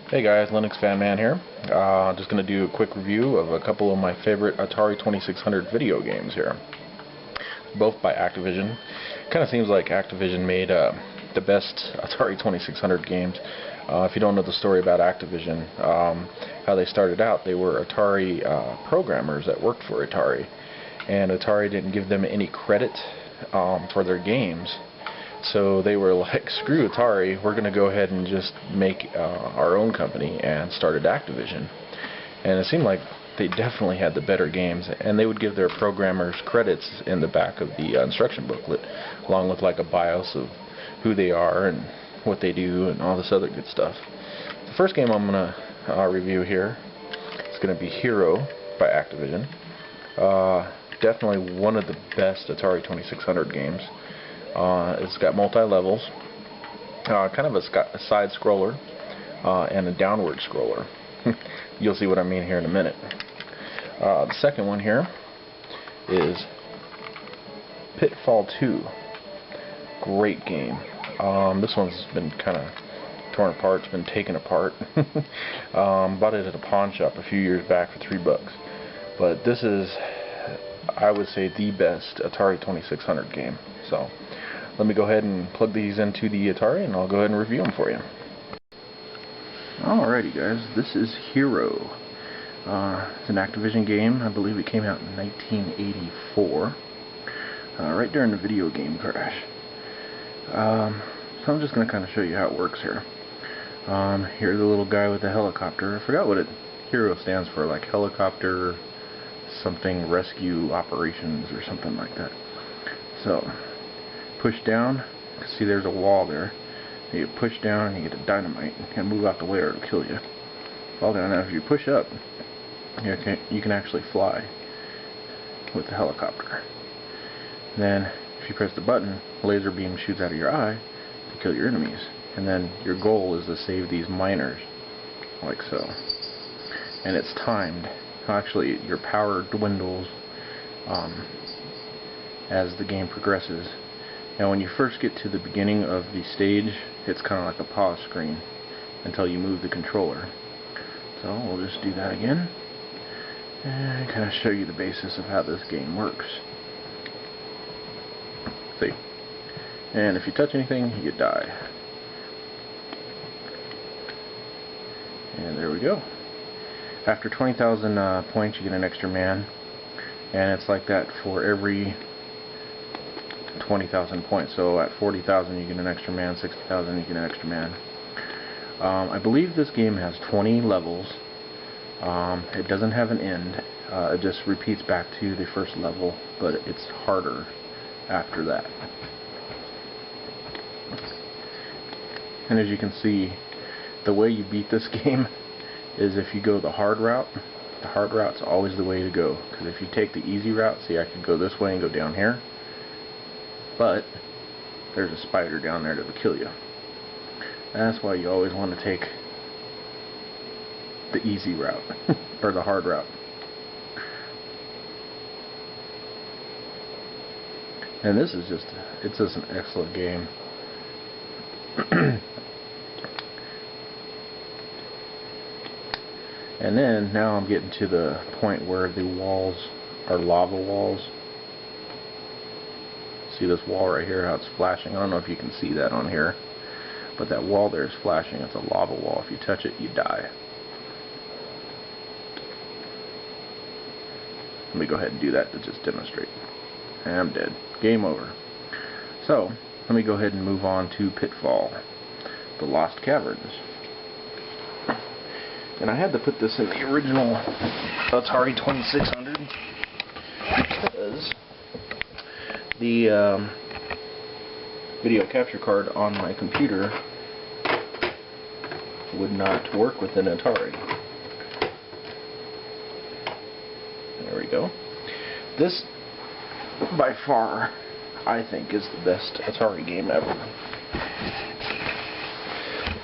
Hey guys, Linux Fan Man here. Just going to do a quick review of a couple of my favorite Atari 2600 video games here. Both by Activision. Kind of seems like Activision made the best Atari 2600 games. If you don't know the story about Activision, how they started out, they were Atari programmers that worked for Atari. And Atari didn't give them any credit for their games. So they were like, screw Atari, we're going to go ahead and just make our own company, and started Activision. And it seemed like they definitely had the better games, and they would give their programmers credits in the back of the instruction booklet, along with like a BIOS of who they are and what they do and all this other good stuff. The first game I'm going to review here is going to be Hero by Activision. Definitely one of the best Atari 2600 games. It's got multi-levels, kind of a side scroller, and a downward scroller. You'll see what I mean here in a minute. The second one here is Pitfall 2. Great game. This one's been kind of torn apart. It's been taken apart. Bought it at a pawn shop a few years back for $3. But this is, I would say, the best Atari 2600 game. So let me go ahead and plug these into the Atari, and I'll go ahead and review them for you. Alrighty guys, this is Hero. It's an Activision game. I believe it came out in 1984, right during the video game crash. So I'm just going to kind of show you how it works here. Here's the little guy with the helicopter. I forgot what Hero stands for, like helicopter something rescue operations or something like that. So push down, see there's a wall there. You push down and you get a dynamite and move out the way or it'll kill you. Fall down. Now if you push up, you can actually fly with the helicopter. Then if you press the button, a laser beam shoots out of your eye to kill your enemies. And then your goal is to save these miners, like so. And it's timed. Actually, your power dwindles as the game progresses. Now when you first get to the beginning of the stage, it's kind of like a pause screen until you move the controller. So we'll just do that again and kind of show you the basis of how this game works. See? And if you touch anything, you die. And there we go. After 20,000 points, you get an extra man. And it's like that for every 20,000 points. So at 40,000 you get an extra man, 60,000 you get an extra man. I believe this game has 20 levels. It doesn't have an end. It just repeats back to the first level, but it's harder after that. And as you can see, the way you beat this game is if you go the hard route. The hard route's always the way to go, because if you take the easy route, see, I could go this way and go down here, but there's a spider down there that will kill you. That's why you always want to take the easy route, or the hard route. And this is it's just an excellent game. And then, now I'm getting to the point where the walls are lava walls. See this wall right here, how it's flashing? I don't know if you can see that on here, but that wall there is flashing. It's a lava wall. If you touch it, you die. Let me go ahead and do that to just demonstrate. And I'm dead. Game over. So, let me go ahead and move on to Pitfall, the Lost Caverns. And I had to put this in the original Atari 2600 because the video capture card on my computer would not work with an Atari. There we go. This, by far, I think is the best Atari game ever.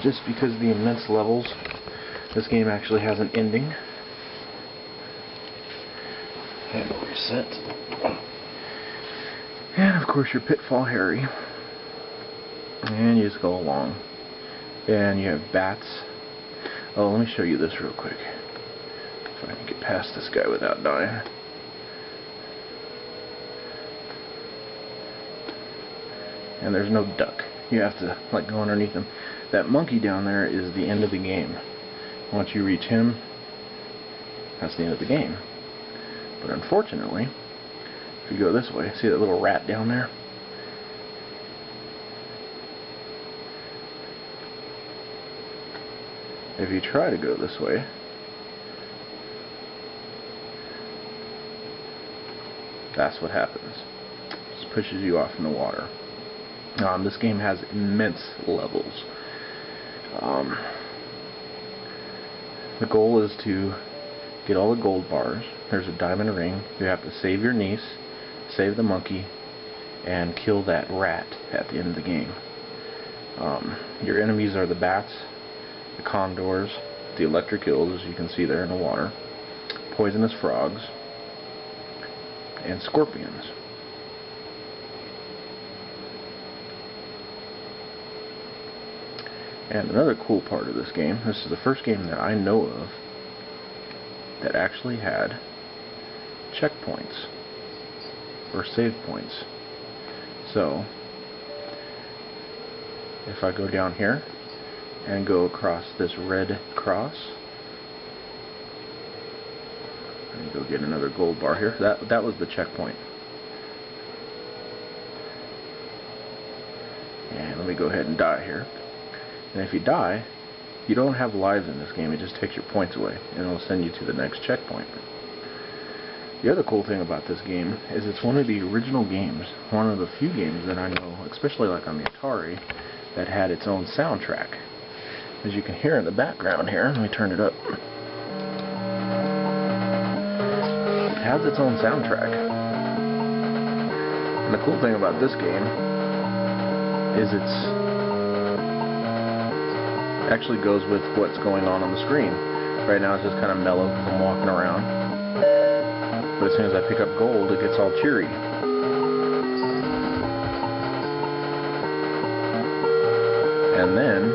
Just because of the immense levels. This game actually has an ending. And reset. And of course your Pitfall Harry. And you just go along. And you have bats. Oh, let me show you this real quick. If I can get past this guy without dying. And there's no duck. You have to like go underneath him. That monkey down there is the end of the game. Once you reach him, that's the end of the game. But unfortunately, if you go this way, see that little rat down there? If you try to go this way, that's what happens. It just pushes you off in the water. This game has immense levels. The goal is to get all the gold bars. There's a diamond ring. You have to save your niece, save the monkey, and kill that rat at the end of the game. Your enemies are the bats, the condors, the electric eels, as you can see there in the water, poisonous frogs, and scorpions. And another cool part of this game, this is the first game that I know of that actually had checkpoints or save points. So if I go down here and go across this red cross and go get another gold bar here, that was the checkpoint. And let me go ahead and die here. And if you die, you don't have lives in this game. It just takes your points away and it'll send you to the next checkpoint. The other cool thing about this game is it's one of the original games, one of the few games that I know, especially like on the Atari, that had its own soundtrack. As you can hear in the background here, let me turn it up. It has its own soundtrack. And the cool thing about this game is it's actually goes with what's going on the screen. Right now it's just kind of mellow because I'm walking around. But as soon as I pick up gold, it gets all cheery. And then,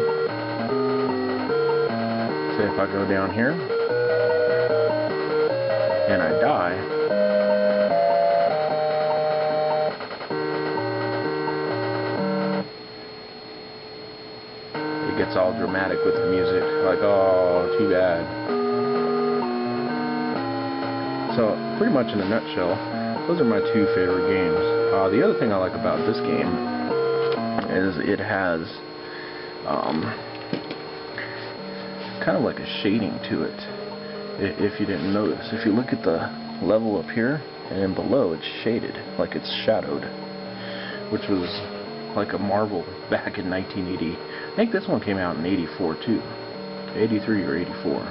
say if I go down here and I die, gets all dramatic with the music, like, oh, too bad. So pretty much in a nutshell, those are my two favorite games. The other thing I like about this game is it has kind of like a shading to it. If you didn't notice, if you look at the level up here and then below, it's shaded, like it's shadowed, which was like a marvel back in 1980. I think this one came out in 84 too. 83 or 84.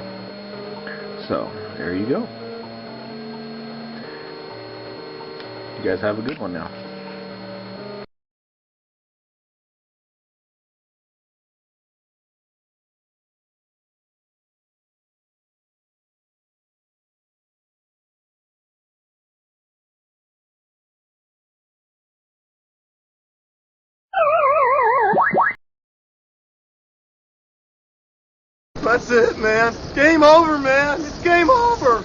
So, there you go. You guys have a good one now. That's it, man. Game over, man. It's game over.